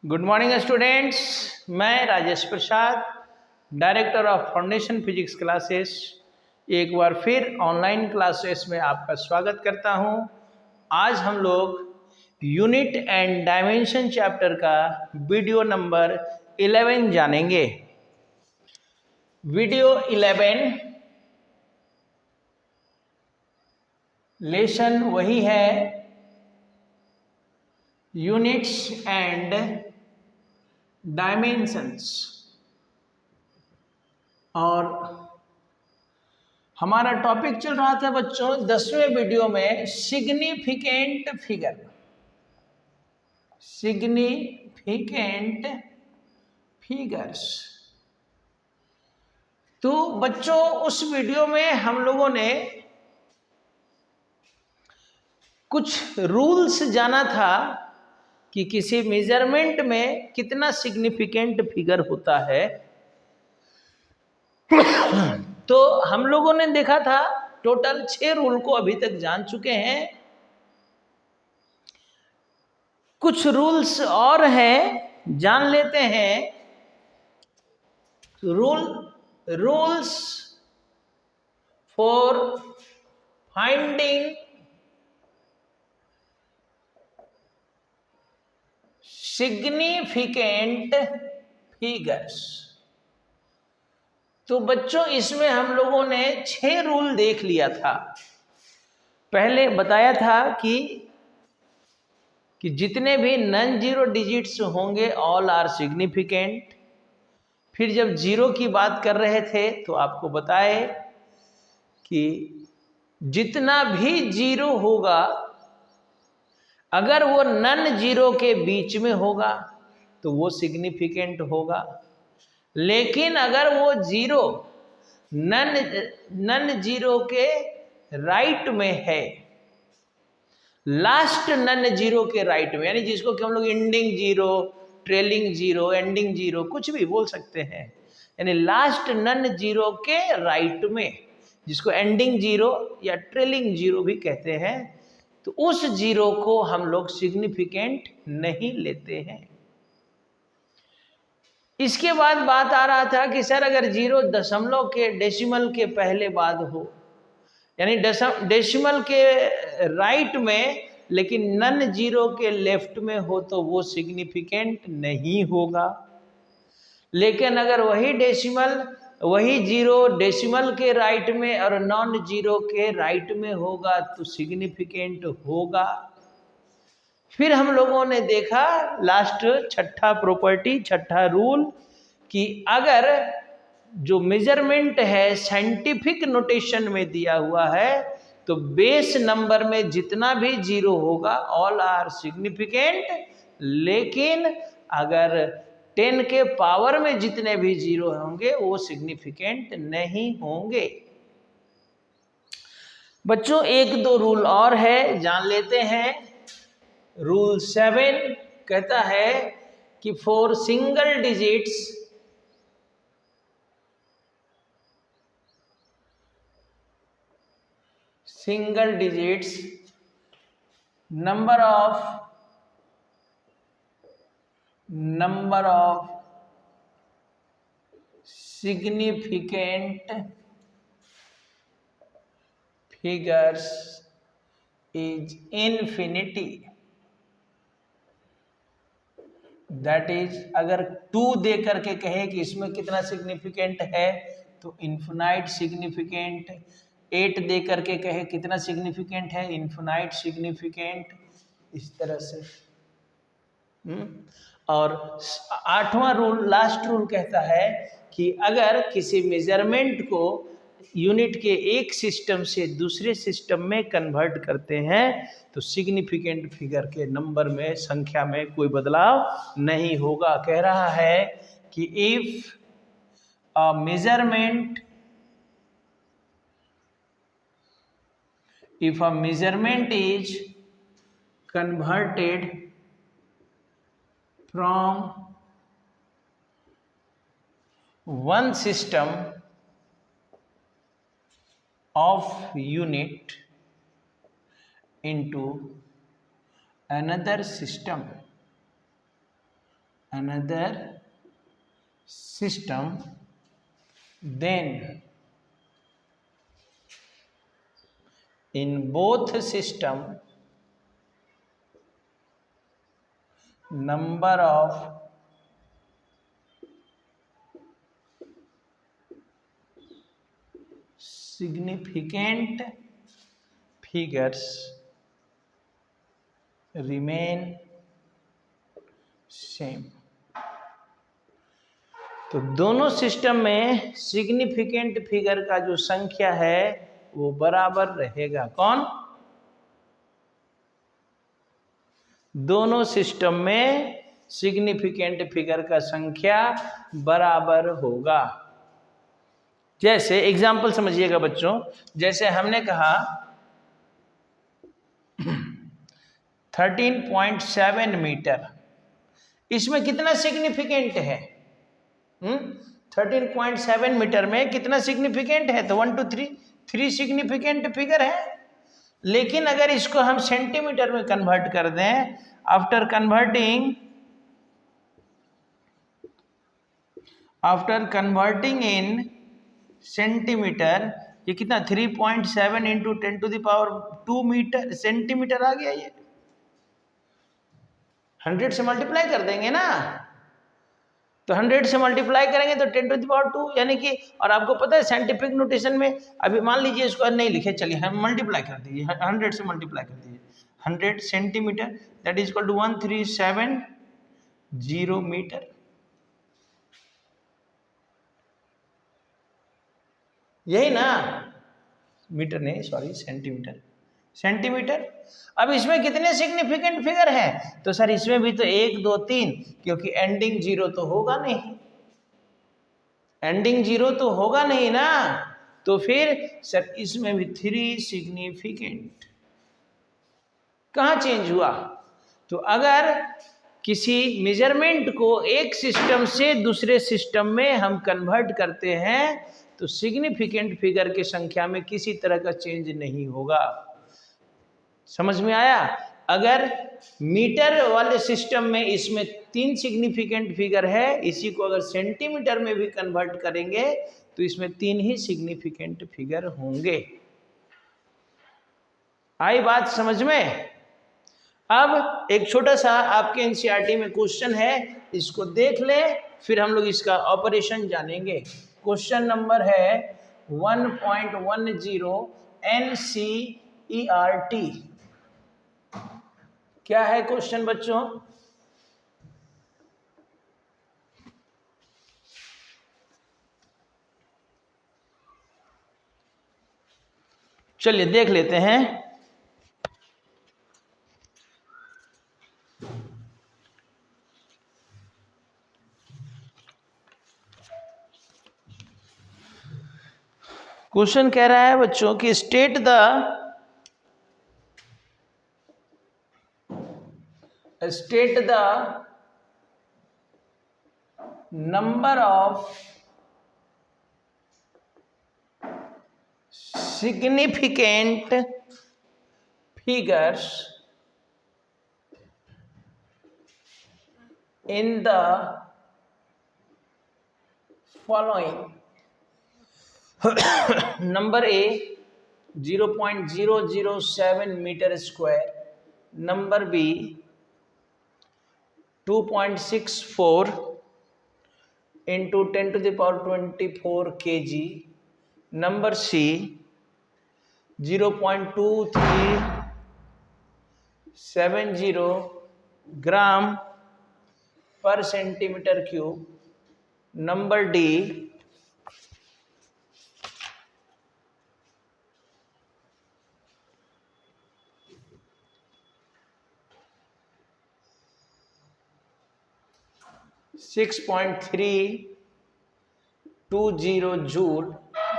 Good morning students. मैं Rajesh Prasad, director of foundation physics classes, एक बार फिर ऑनलाइन क्लासेस में आपका स्वागत करता हूं। आज हम लोग यूनिट एंड डायमेंशन चैप्टर का वीडियो नंबर 11 जानेंगे। वीडियो 11 लेसन वही है, यूनिट्स एंड डायमेंशंस, और हमारा टॉपिक चल रहा था बच्चों 10वें वीडियो में सिग्निफिकेंट फिगर। Significant figures. तो बच्चों उस वीडियो में हम लोगों ने कुछ रूल्स जाना था कि किसी मेजरमेंट में कितना सिग्निफिकेंट फिगर होता है। तो हम लोगों ने देखा था टोटल 6 रूल को अभी तक जान चुके हैं। कुछ रूल्स और हैं, जान लेते हैं। Rules for finding significant figures. तो बच्चों इसमें हम लोगों ने 6 रूल देख लिया था। पहले बताया था कि जितने भी नॉन जीरो डिजिट्स होंगे ऑल आर सिग्निफिकेंट। फिर जब जीरो की बात कर रहे थे तो आपको बताए कि जितना भी जीरो होगा अगर वो नॉन जीरो के बीच में होगा तो वो सिग्निफिकेंट होगा, लेकिन अगर वो जीरो नन जीरो के राइट में है, लास्ट नन जीरो के राइट में, यानी जिसको कि हम लोग ending zero, trailing zero, ending zero कुछ भी बोल सकते हैं, यानी लास्ट नन जीरो के राइट में, जिसको एंडिंग जीरो या ट्रेलिंग जीरो भी कहते हैं, तो उस जीरो को हम लोग सिग्निफिकेंट नहीं लेते हैं। इसके बाद बात आ रहा था कि सर अगर जीरो दशमलव के डेसिमल के पहले बाद हो, यानी डेसिमल के राइट में लेकिन नन जीरो के लेफ्ट में हो तो वो सिग्निफिकेंट नहीं होगा। लेकिन अगर वही जीरो डेसिमल के राइट में और नॉन जीरो के राइट में होगा तो सिग्निफिकेंट होगा। फिर हम लोगों ने देखा लास्ट छठा प्रॉपर्टी, छठा रूल, कि अगर जो मेजरमेंट है साइंटिफिक नोटेशन में दिया हुआ है तो बेस नंबर में जितना भी जीरो होगा ऑल आर सिग्निफिकेंट, लेकिन अगर 10 के पावर में जितने भी जीरो होंगे वो सिग्निफिकेंट नहीं होंगे। बच्चों एक दो रूल और है, जान लेते हैं। रूल 7 कहता है कि for single digits number of significant figures is infinity। That is अगर 2 दे करके कहे कि इसमें कितना सिग्निफिकेंट है तो इन्फिनाइट सिग्निफिकेंट, 8 दे करके कहे कितना सिग्निफिकेंट है, इन्फिनाइट सिग्निफिकेंट, इस तरह से। और 8वां रूल, लास्ट रूल कहता है कि अगर किसी मेजरमेंट को यूनिट के एक सिस्टम से दूसरे सिस्टम में कन्वर्ट करते हैं तो सिग्निफिकेंट फिगर के नंबर में, संख्या में कोई बदलाव नहीं होगा। कह रहा है कि if a measurement is converted from one system of unit into another system another system, then in both system number of significant figures remain same। तो दोनों सिस्टम में सिग्निफिकेंट फिगर का जो संख्या है वो बराबर रहेगा। कौन? दोनों सिस्टम में सिग्निफिकेंट फिगर का संख्या बराबर होगा। जैसे एग्जाम्पल समझिएगा बच्चों, जैसे हमने कहा 13.7 मीटर, इसमें कितना सिग्निफिकेंट है? 13.7 मीटर में कितना सिग्निफिकेंट है? तो 1 2 3 सिग्निफिकेंट फिगर है। लेकिन अगर इसको हम सेंटीमीटर में कन्वर्ट कर दें, आफ्टर कन्वर्टिंग इन सेंटीमीटर, ये कितना 3.7 इंटू 10⁻² मीटर सेंटीमीटर आ गया। ये 100 से मल्टीप्लाई कर देंगे ना, तो 100 से मल्टीप्लाई करेंगे तो 10⁻², यानी कि, और आपको पता है साइंटिफिक नोटेशन में, अभी मान लीजिए इसको नहीं लिखे, चलिए हम मल्टीप्लाई कर दीजिए, 100 से मल्टीप्लाई कर दीजिए, 100 centimetre that is equal to 1370 metre. यही ना? मीटर नहीं, सॉरी, सेंटीमीटर। अब इसमें कितने सिग्निफिकेंट फिगर हैं? तो सर इसमें भी तो 1 2 3, क्योंकि एंडिंग जीरो तो होगा नहीं, ना। तो फिर सर इसमें भी 3 सिग्निफिकेंट। कहाँ चेंज हुआ? तो अगर किसी मेजरमेंट को एक सिस्टम से दूसरे सिस्टम में हम कन्वर्ट करते हैं तो सिग्निफिकेंट फिगर की संख्या में किसी तरह का चेंज नहीं होगा। समझ में आया? अगर मीटर वाले सिस्टम में इसमें 3 सिग्निफिकेंट फिगर है, इसी को अगर सेंटीमीटर में भी कन्वर्ट करेंगे तो इसमें 3 ही सिग्निफिकेंट फिगर होंगे। आई बात समझ में? अब एक छोटा सा आपके एनसीईआरटी में क्वेश्चन है, इसको देख ले, फिर हम लोग इसका ऑपरेशन जानेंगे। क्वेश्चन नंबर है 1.10 NCERT। क्या है क्वेश्चन बच्चों? चलिए देख लेते हैं। क्वेश्चन कह रहा है बच्चों कि state the number of significant figures in the following। Number A 0.007 metre square, number B 2.64 into 10⁻24 kg, number C 0.2370 gram per centimetre cube, number D 6.320 joule,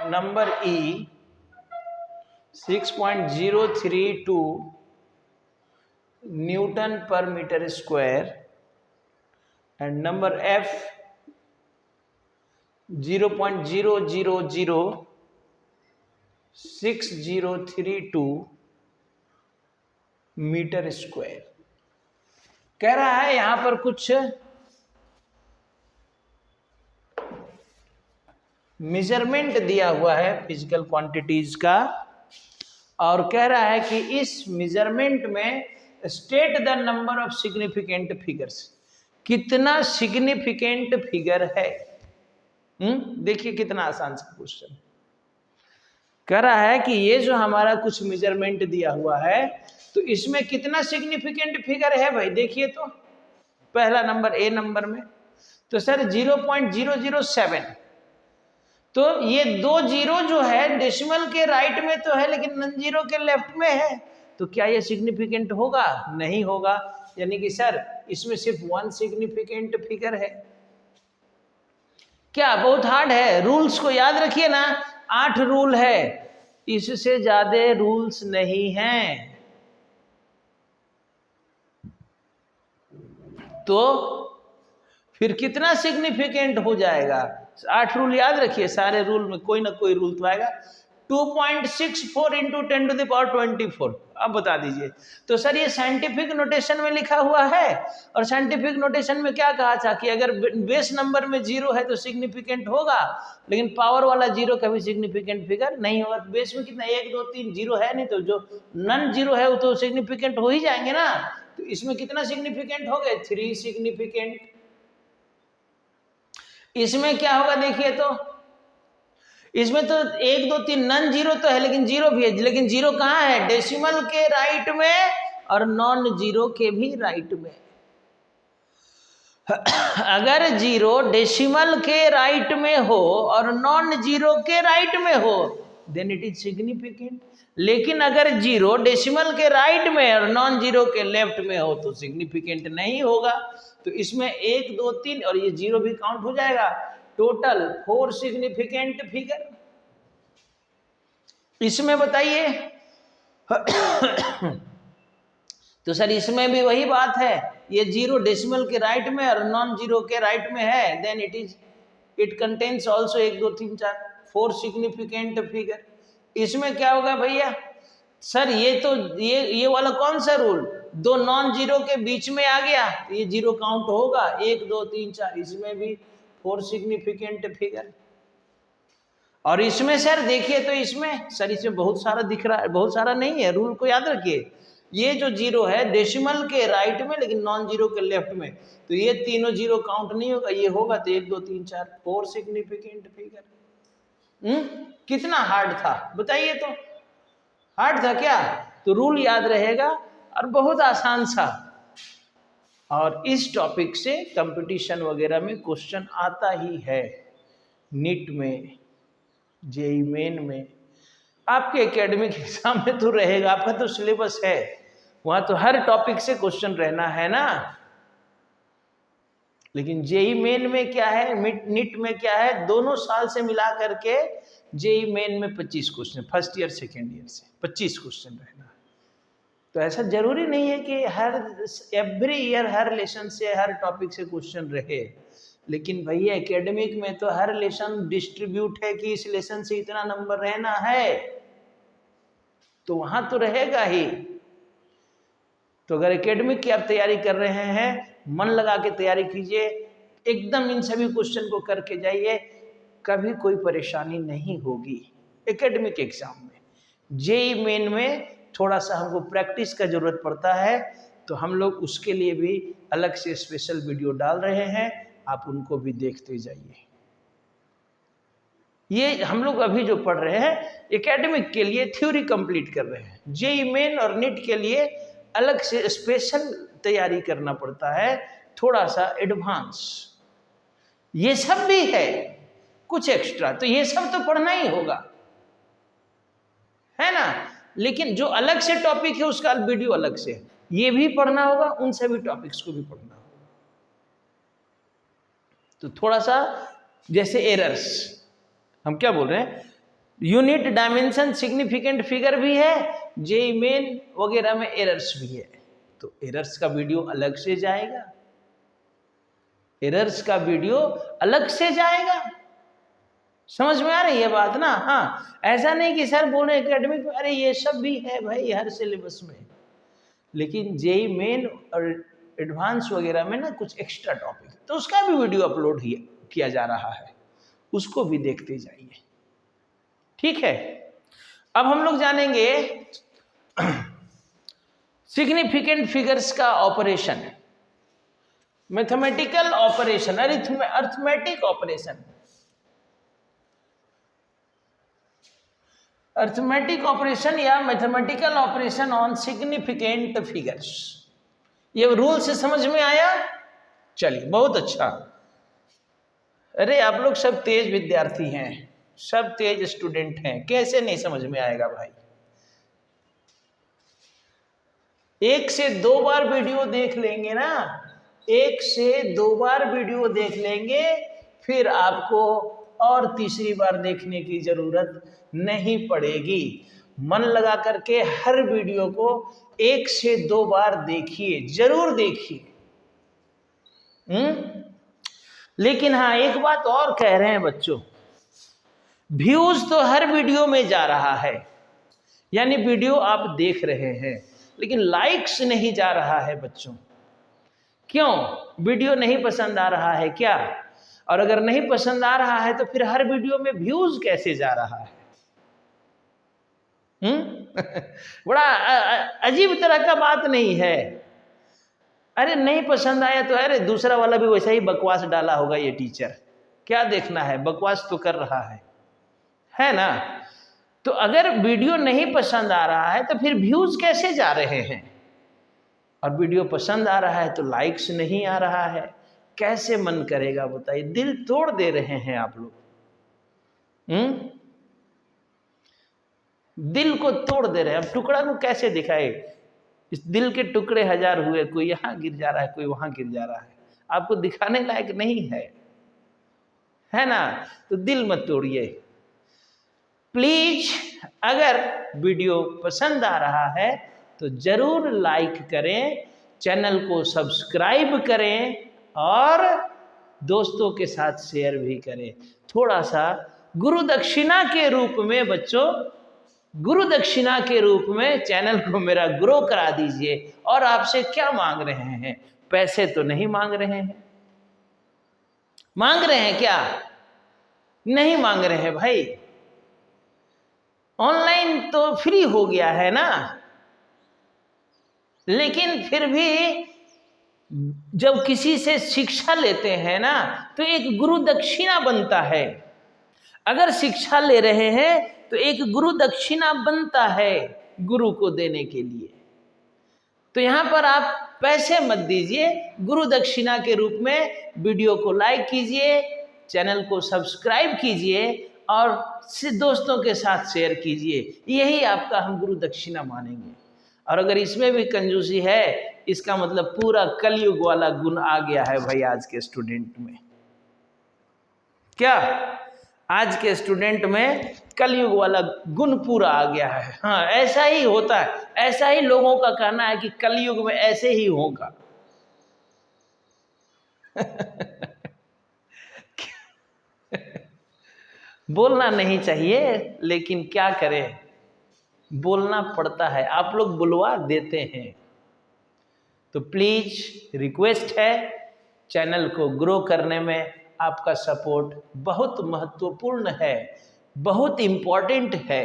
number E 6.032 newton per metre square, and number F 0.0006032 metre square. कह रहा है यहां पर कुछ measurement दिया हुआ है physical quantities का, और कह रहा है कि इस मेजरमेंट में state the number of significant figures, कितना सिग्निफिकेंट फिगर है। देखिए कितना आसान सा क्वेश्चन कह रहा है कि ये जो हमारा कुछ मेजरमेंट दिया हुआ है, तो इसमें कितना सिग्निफिकेंट फिगर है भाई। देखिए तो पहला नंबर ए नंबर में तो सर 0.007, तो ये 2 जीरो जो है डेसिमल के राइट में तो है लेकिन नन जीरो के लेफ्ट में है, तो क्या ये सिग्निफिकेंट होगा? नहीं होगा। यानी कि सर इसमें सिर्फ 1 सिग्निफिकेंट फिगर है। क्या बहुत हार्ड है? रूल्स को याद रखिए ना, 8 रूल है, इससे ज्यादा रूल्स नहीं हैं। तो फिर कितना सिग्निफिकेंट हो जाएगा? 8 रूल याद रखिए, सारे रूल में कोई ना कोई रूल तो आएगा। 2.64 इंटू 10⁻24। अब बता दीजिए। तो सर ये साइंटिफिक नोटेशन में लिखा हुआ है, और साइंटिफिक नोटेशन में क्या कहा था कि अगर बेस नंबर में 0 है तो सिग्निफिकेंट होगा, लेकिन पावर वाला 0 कभी सिग्निफिकेंट फिगर नहीं होगा। तो बेस में कितना 1 2 3 जीरो है नहीं, तो जो नन जीरो है वो तो सिग्निफिकेंट हो ही जाएंगे ना। तो इसमें कितना सिग्निफिकेंट हो गए? 3 सिग्निफिकेंट। इसमें क्या होगा देखिए तो, इसमें तो 1 2 3 नन जीरो तो है लेकिन जीरो भी है, लेकिन जीरो कहाँ है? डेसिमल के राइट में और नॉन जीरो के भी राइट में। अगर जीरो डेसिमल के राइट में हो और नॉन जीरो के राइट में हो देन इट इज सिग्निफिकेंट, लेकिन अगर जीरो डेसिमल के राइट में और नॉन जीरो के लेफ्ट में हो तो सिग्निफिकेंट नहीं होगा। तो इसमें 1 2 3 और ये जीरो भी काउंट हो जाएगा, टोटल 4 सिग्निफिकेंट फिगर। इसमें बताइए तो सर इसमें भी वही बात है, ये जीरो डेसिमल के राइट में और नॉन जीरो के राइट में है, then it contains also 1 2 3 4 4 significant figure. इसमें क्या होगा भैया? सर ये तो ये वाला कौन सा रूल? 2 नॉन जीरो के बीच में आ गया, ये जीरो काउंट होगा, 1 2 3 4। इसमें भी 4 सिग्निफिकेंट फिगर। और इसमें सर देखिए तो इसमें सर इसमें बहुत सारा दिख रहा है, बहुत सारा नहीं है, रूल को याद रखिए। ये जो जीरो है डेसिमल के राइट में लेकिन नॉन जीरो के लेफ्ट में, तो ये तीनों जीरो काउंट नहीं होगा, ये होगा तो 1 2 3 4 4 सिग्निफिकेंट फिगर। कितना हार्ड था बताइए तो? हार्ड था क्या? तो रूल याद रहेगा और बहुत आसान सा। और इस टॉपिक से कंपटीशन वगैरह में क्वेश्चन आता ही है, नीट में, जेईई मेन में, आपके एकेडमिक एग्जाम में तो रहेगा। आपका तो सिलेबस है, वहां तो हर टॉपिक से क्वेश्चन रहना है ना। लेकिन जेईई मेन में क्या है, नीट में क्या है, दोनों साल से मिला करके जेईई मेन में 25 question, first year second year से 25 क्वेश्चन रहना है। तो ऐसा जरूरी नहीं है कि हर एवरी ईयर हर लेसन से हर टॉपिक से क्वेश्चन रहे, लेकिन भैया एकेडमिक में तो हर लेसन डिस्ट्रीब्यूट है कि इस लेसन से इतना नंबर रहना है, तो वहां तो रहेगा ही। तो अगर एकेडमिक की आप तैयारी कर रहे हैं, मन लगा के तैयारी कीजिए, एकदम इन सभी क्वेश्चन को करके जाइए, कभी कोई परेशानी नहीं होगी एकेडमिक एग्जाम में। जेईई मेन में थोड़ा सा हमको प्रैक्टिस का जरूरत पड़ता है, तो हम लोग उसके लिए भी अलग से स्पेशल वीडियो डाल रहे हैं, आप उनको भी देखते जाइए। ये हम लोग अभी जो पढ़ रहे हैं एकेडमिक के लिए थ्योरी कंप्लीट कर रहे हैं, जेईई मेन और नीट के लिए अलग से स्पेशल तैयारी करना पड़ता है, थोड़ा सा एडवांस। ये सब भी है कुछ एक्स्ट्रा, तो ये सब तो पढ़ना ही होगा, है ना। लेकिन जो अलग से टॉपिक है उसका वीडियो अलग से, ये भी पढ़ना होगा, उन सभी टॉपिक्स को भी पढ़ना होगा। तो थोड़ा सा जैसे एरर्स, हम क्या बोल रहे हैं, यूनिट डायमेंशन सिग्निफिकेंट फिगर भी है, जेईई मेन वगैरह में एरर्स भी है, तो एरर्स का वीडियो अलग से जाएगा, एरर्स का वीडियो अलग से जाएगा। समझ में आ रही है बात ना? हाँ, ऐसा नहीं कि सर बोल रहे एकेडमिक में अरे ये सब भी है भाई हर सिलेबस में, लेकिन जेईई मेन और एडवांस वगैरह में ना कुछ एक्स्ट्रा टॉपिक, तो उसका भी वीडियो अपलोड किया जा रहा है, उसको भी देखते जाइए। ठीक है, अब हम लोग जानेंगे सिग्निफिकेंट फिगर्स का operation, mathematical operation, arithmetic operation, arithmetic operation या mathematical operation on significant figures. ये रूल से समझ में आया? चलिए, बहुत अच्छा। अरे आप लोग सब तेज विद्यार्थी हैं, सब तेज स्टूडेंट हैं, कैसे नहीं समझ में आएगा भाई? 1 से 2 बार वीडियो देख लेंगे ना, 1 से 2 बार वीडियो देख लेंगे, फिर आपको और तीसरी बार देखने की जरूरत नहीं पड़ेगी। मन लगा करके हर वीडियो को 1 से 2 बार देखिए, जरूर देखिए। लेकिन हाँ, एक बात और कह रहे हैं बच्चों, व्यूज तो हर वीडियो में जा रहा है, यानी वीडियो आप देख रहे हैं, लेकिन लाइक्स नहीं जा रहा है बच्चों। क्यों? वीडियो नहीं पसंद आ रहा है क्या? और अगर नहीं पसंद आ रहा है तो फिर हर वीडियो में व्यूज कैसे जा रहा है? बड़ा अजीब तरह का बात नहीं है? अरे नहीं पसंद आया तो अरे दूसरा वाला भी वैसा ही बकवास डाला होगा ये टीचर, क्या देखना है, बकवास तो कर रहा है ना? तो अगर वीडियो नहीं पसंद आ रहा है तो फिर व्यूज कैसे जा रहे हैं? और वीडियो पसंद आ रहा है तो लाइक्स नहीं आ रहा है, कैसे मन करेगा बताइए? दिल तोड़ दे रहे हैं आप लोग। दिल को तोड़ दे रहे हैं। अब टुकड़ा को कैसे दिखाए? इस दिल के टुकड़े 1000 हुए, कोई यहाँ गिर जा रहा है, कोई वहां गिर जा रहा है, आपको दिखाने लायक नहीं है ना? तो दिल मत तोड़िए प्लीज। अगर वीडियो पसंद आ रहा है तो जरूर लाइक करें, चैनल को सब्सक्राइब करें और दोस्तों के साथ शेयर भी करें। थोड़ा सा गुरु दक्षिणा के रूप में बच्चों, गुरु दक्षिणा के रूप में चैनल को मेरा ग्रो करा दीजिए। और आपसे क्या मांग रहे हैं? पैसे तो नहीं मांग रहे हैं। मांग रहे हैं क्या? नहीं मांग रहे हैं भाई। ऑनलाइन तो फ्री हो गया है ना, लेकिन फिर भी जब किसी से शिक्षा लेते हैं ना तो एक गुरु दक्षिणा बनता है। अगर शिक्षा ले रहे हैं तो एक गुरु दक्षिणा बनता है गुरु को देने के लिए। तो यहां पर आप पैसे मत दीजिए, गुरु दक्षिणा के रूप में वीडियो को लाइक कीजिए, चैनल को सब्सक्राइब कीजिए और दोस्तों के साथ शेयर कीजिए। यही आपका हम गुरु दक्षिणा मानेंगे। और अगर इसमें भी कंजूसी है, इसका मतलब पूरा कलयुग वाला गुण आ गया है भाई आज के स्टूडेंट में। क्या आज के स्टूडेंट में कलयुग वाला गुण पूरा आ गया है? हाँ, ऐसा ही होता है, ऐसा ही लोगों का कहना है कि कलयुग में ऐसे ही होगा। बोलना नहीं चाहिए, लेकिन क्या करें, बोलना पड़ता है। आप लोग बुलवा देते हैं। तो प्लीज रिक्वेस्ट है, चैनल को ग्रो करने में आपका सपोर्ट बहुत महत्वपूर्ण है, बहुत इम्पॉर्टेंट है।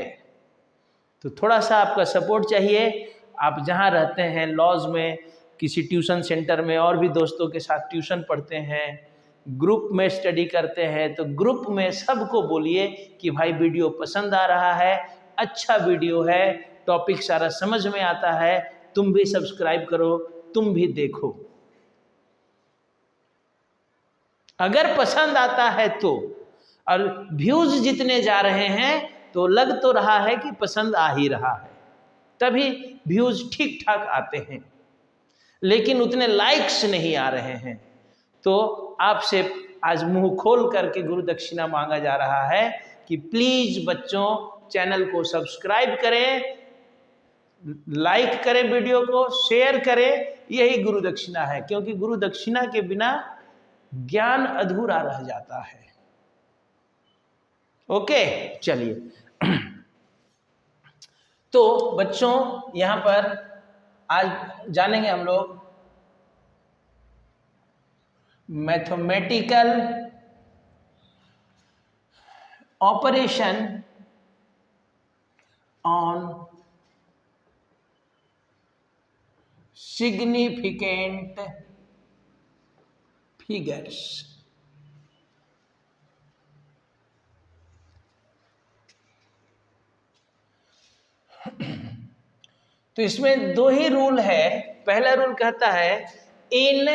तो थोड़ा सा आपका सपोर्ट चाहिए। आप जहाँ रहते हैं, लॉज में, किसी ट्यूशन सेंटर में और भी दोस्तों के साथ ट्यूशन पढ़ते हैं, ग्रुप में स्टडी करते हैं, तो ग्रुप में सबको बोलिए कि भाई वीडियो पसंद आ रहा है, अच्छा वीडियो है, टॉपिक सारा समझ में आता है, तुम भी सब्सक्राइब करो, तुम भी देखो। अगर पसंद आता है तो, और व्यूज जितने जा रहे हैं तो लग तो रहा है कि पसंद आ ही रहा है, तभी व्यूज ठीक ठाक आते हैं, लेकिन उतने लाइक्स नहीं आ रहे हैं। तो आपसे आज मुंह खोल करके गुरु दक्षिणा मांगा जा रहा है कि प्लीज बच्चों चैनल को सब्सक्राइब करें, लाइक करें, वीडियो को शेयर करें। यही गुरु दक्षिणा है, क्योंकि गुरु दक्षिणा के बिना ज्ञान अधूरा रह जाता है। ओके, चलिए। तो बच्चों यहां पर आज जानेंगे हम लोग mathematical operation on significant figures. तो इसमें दो ही रूल है। पहला रूल कहता है इन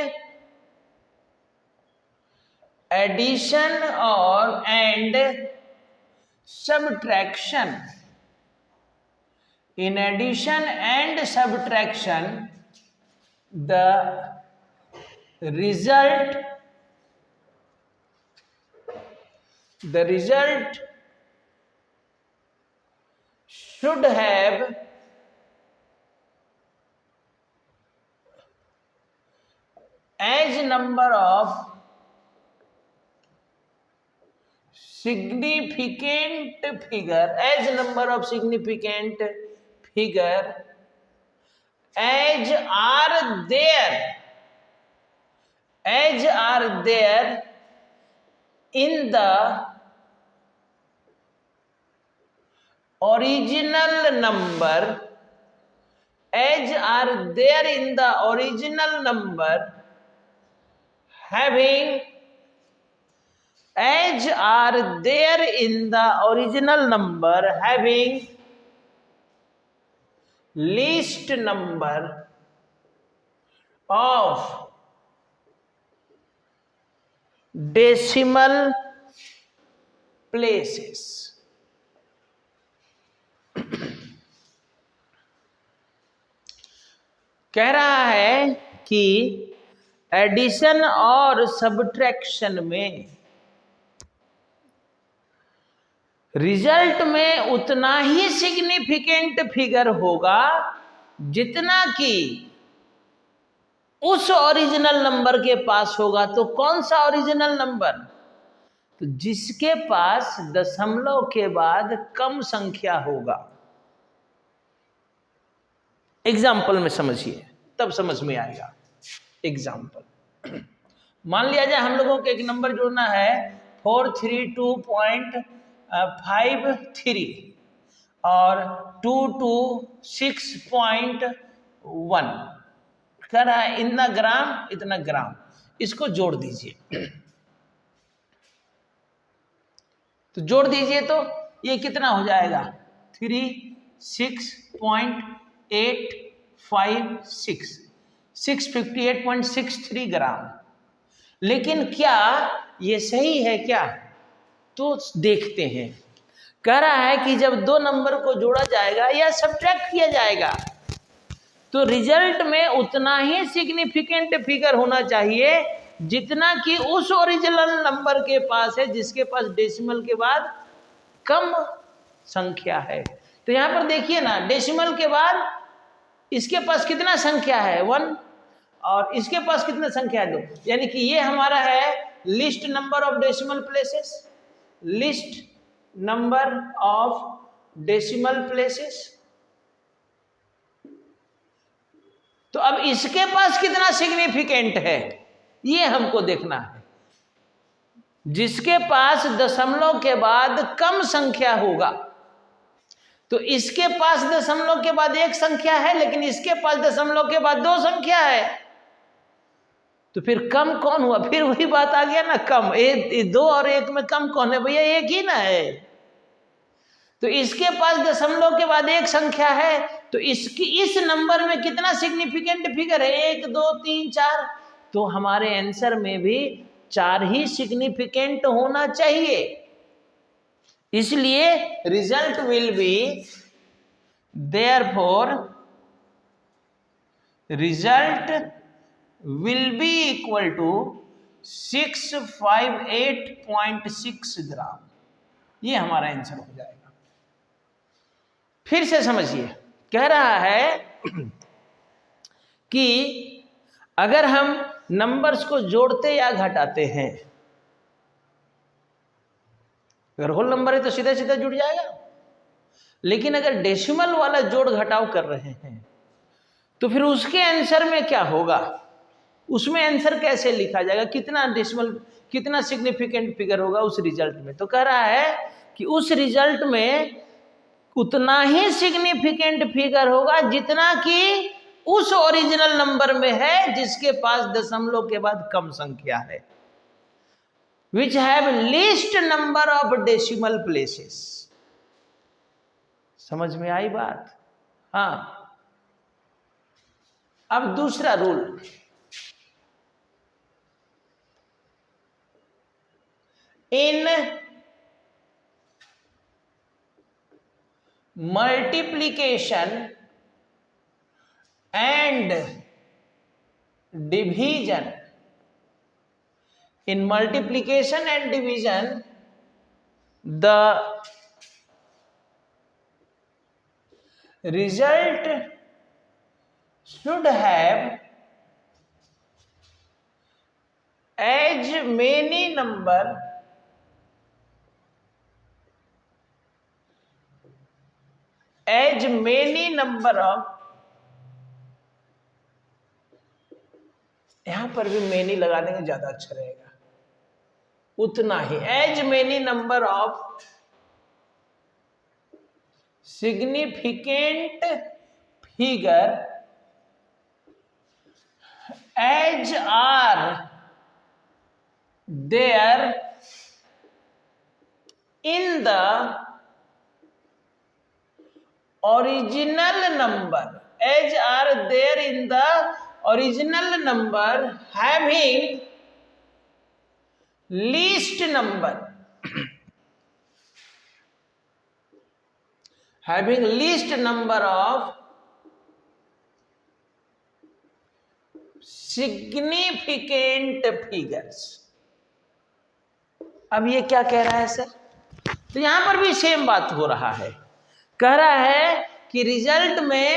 एडिशन और and subtraction, in addition and subtraction the result should have as number of significant figure, as number of significant figure as are there in the original number, as are there in the original number having, as are there in the original number having least number of decimal places। कह रहा है कि addition और subtraction में result में उतना ही significant figure होगा जितना कि उस ओरिजिनल नंबर के पास होगा। तो कौन सा ओरिजिनल नंबर? तो जिसके पास दशमलव के बाद कम संख्या होगा। एग्जाम्पल में समझिए, तब समझ में आएगा। एग्जाम्पल मान लिया जाए हम लोगों को एक नंबर जोड़ना है 432.53 और 226.1, कह रहा है इतना ग्राम इतना ग्राम, इसको जोड़ दीजिए। तो जोड़ दीजिए तो ये कितना हो जाएगा 36.856, 658.63 ग्राम। लेकिन क्या ये सही है क्या? तो देखते हैं। कह रहा है कि जब दो नंबर को जोड़ा जाएगा या सब्ट्रैक्ट किया जाएगा तो रिजल्ट में उतना ही सिग्निफिकेंट फिगर होना चाहिए जितना कि उस ओरिजिनल नंबर के पास है जिसके पास डेसिमल के बाद कम संख्या है। तो यहां पर देखिए ना, डेसिमल के बाद इसके पास कितना संख्या है 1 और इसके पास कितना संख्या है 2, यानी कि ये हमारा है list number of decimal places, list number of decimal places. तो अब इसके पास कितना सिग्निफिकेंट है ये हमको देखना है। जिसके पास दशमलव के बाद कम संख्या होगा, तो इसके पास दशमलव के बाद एक संख्या है लेकिन इसके पास दशमलव के बाद 2 संख्या है। तो फिर कम कौन हुआ? फिर वही बात आ गया ना, कम 2 और 1 में कम कौन है? भैया एक ही ना है। तो इसके पास दशमलव के बाद एक संख्या है, तो इसकी इस नंबर में कितना सिग्निफिकेंट फिगर है 1 2 3 4। तो हमारे आंसर में भी 4 ही सिग्निफिकेंट होना चाहिए। इसलिए result will be, therefore result will be equal to 658.6 gram. ये हमारा आंसर हो जाएगा। फिर से समझिए, कह रहा है कि अगर हम नंबर्स को जोड़ते या घटाते हैं, अगर होल नंबर है तो सीधा सीधा जुड़ जाएगा, लेकिन अगर डेसिमल वाला जोड़ घटाव कर रहे हैं तो फिर उसके आंसर में क्या होगा? उसमें आंसर कैसे लिखा जाएगा? कितना डेसिमल, कितना सिग्निफिकेंट फिगर होगा उस रिजल्ट में? तो कह रहा है कि उस रिजल्ट में उतना ही सिग्निफिकेंट फिगर होगा जितना कि उस ओरिजिनल नंबर में है जिसके पास दशमलव के बाद कम संख्या है, which have least number of decimal places. समझ में आई बात? हाँ, अब दूसरा rule, in multiplication and division, in multiplication and division the result should have as many number of, यहां पर भी मेनी लगा देंगे ज्यादा अच्छा रहेगा, उतना ही, as many number of significant figure as are there in the original number, as are there in the original number having least number, having least number of significant figures। अब ये क्या कह रहा है सर? तो यहां पर भी सेम बात हो रहा है, कह रहा है कि रिजल्ट में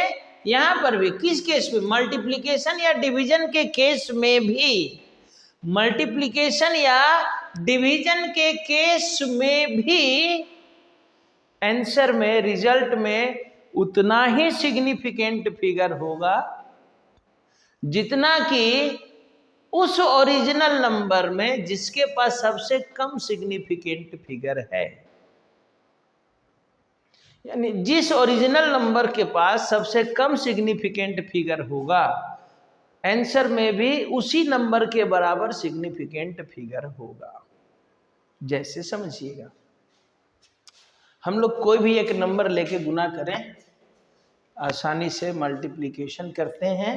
यहां पर भी किस केस में, मल्टीप्लिकेशन या डिवीजन के केस में भी, मल्टीप्लिकेशन या डिवीजन के केस में भी आंसर में, रिजल्ट में उतना ही सिग्निफिकेंट फिगर होगा जितना कि उस ओरिजिनल नंबर में जिसके पास सबसे कम सिग्निफिकेंट फिगर है। यानी जिस ओरिजिनल नंबर के पास सबसे कम सिग्निफिकेंट फिगर होगा, आंसर में भी उसी नंबर के बराबर सिग्निफिकेंट फिगर होगा। जैसे समझिएगा, हम लोग कोई भी एक नंबर लेके गुना करें, आसानी से मल्टीप्लिकेशन करते हैं,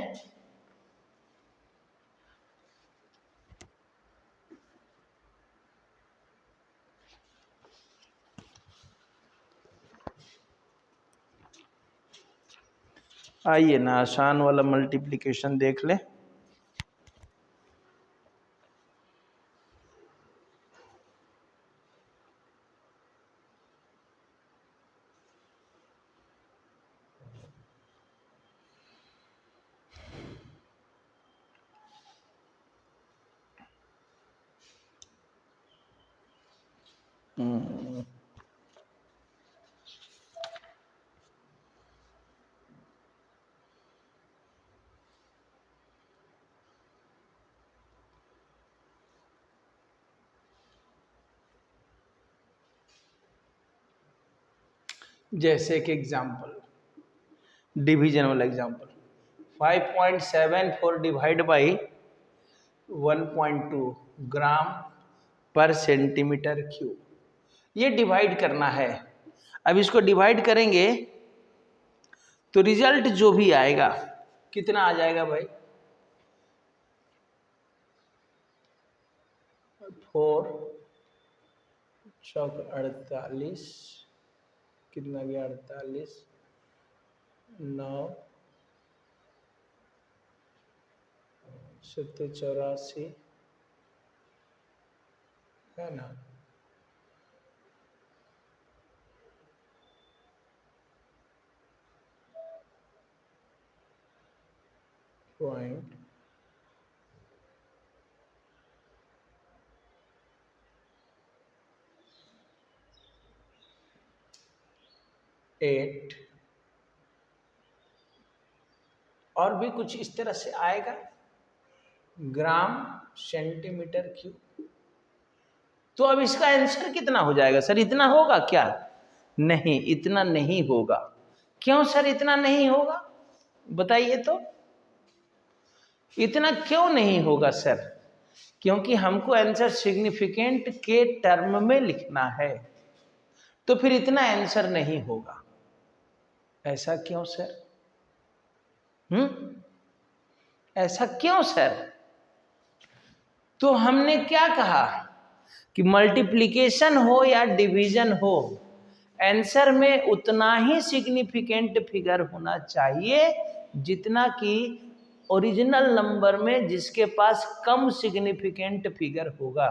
आइए ना आसान वाला मल्टीप्लिकेशन देख ले। जैसे कि एग्जाम्पल, डिवीजन वाला example, 5.74 divide by 1.2 gram per centimetre cube, ये डिवाइड करना है। अब इसको डिवाइड करेंगे तो रिजल्ट जो भी आएगा कितना आ जाएगा भाई? 4 चौक 48, कितना गया 48, 9 7 84 है ना, पॉइंट 8 और भी कुछ इस तरह से आएगा, ग्राम सेंटीमीटर क्यूब। तो अब इसका आंसर कितना हो जाएगा सर? इतना होगा क्या? नहीं, इतना नहीं होगा। क्यों सर इतना नहीं होगा, बताइए तो। इतना क्यों नहीं होगा सर? क्योंकि हमको आंसर सिग्निफिकेंट के टर्म में लिखना है, तो फिर इतना आंसर नहीं होगा। ऐसा क्यों सर? ऐसा क्यों सर? तो हमने क्या कहा कि मल्टीप्लिकेशन हो या डिवीजन हो, आंसर में उतना ही सिग्निफिकेंट फिगर होना चाहिए जितना कि ओरिजिनल नंबर में जिसके पास कम सिग्निफिकेंट फिगर होगा।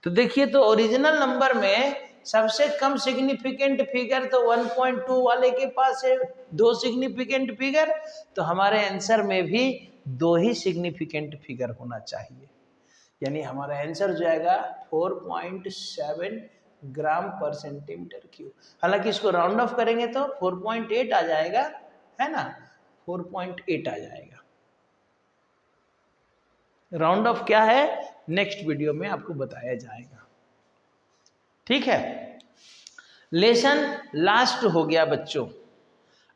तो देखिए, तो ओरिजिनल नंबर में सबसे कम सिग्निफिकेंट फिगर तो 1.2 वाले के पास है 2 सिग्निफिकेंट फिगर, तो हमारे आंसर में भी 2 ही सिग्निफिकेंट फिगर होना चाहिए। यानी हमारा आंसर जो आएगा 4.7 ग्राम पर सेंटीमीटर क्यूब। हालांकि इसको राउंड ऑफ करेंगे तो 4.8 आ जाएगा, है ना, 4.8 आ जाएगा। राउंड ऑफ क्या है नेक्स्ट वीडियो में आपको बताया जाएगा, ठीक है। लेसन लास्ट हो गया बच्चों।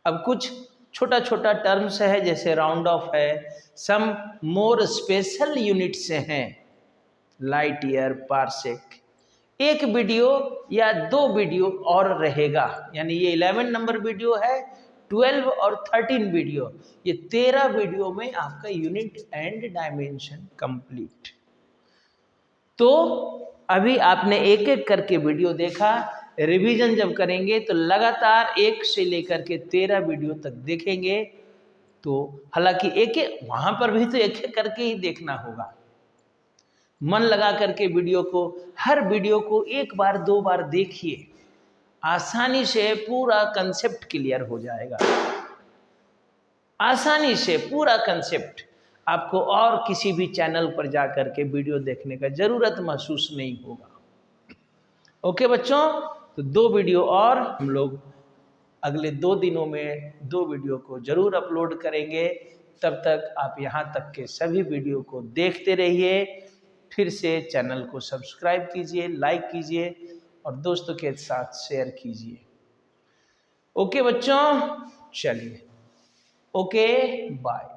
अब कुछ छोटा छोटा टर्म्स है, जैसे राउंड ऑफ है, सम मोर स्पेशल यूनिट्स हैं, लाइट ईयर, पारसेक। एक वीडियो या 2 वीडियो और रहेगा, यानी ये 11 नंबर वीडियो है, 12 और 13 वीडियो, ये 13 वीडियो में आपका यूनिट एंड डायमेंशन कंप्लीट। तो अभी आपने एक एक करके वीडियो देखा, रिवीजन जब करेंगे तो लगातार 1 से लेकर के 13 वीडियो तक देखेंगे। तो हालांकि एक एक वहां पर भी तो एक एक करके ही देखना होगा, मन लगा करके वीडियो को, हर वीडियो को 1 बार 2 बार देखिए, आसानी से पूरा कंसेप्ट क्लियर हो जाएगा। आसानी से पूरा कंसेप्ट आपको और किसी भी चैनल पर जा करके वीडियो देखने का जरूरत महसूस नहीं होगा। ओके बच्चों, तो 2 वीडियो और हम लोग अगले 2 दिनों में 2 वीडियो को जरूर अपलोड करेंगे। तब तक आप यहाँ तक के सभी वीडियो को देखते रहिए। फिर से चैनल को सब्सक्राइब कीजिए, लाइक कीजिए और दोस्तों के साथ शेयर कीजिए। ओके बच्चों, चलिए, ओके, बाय।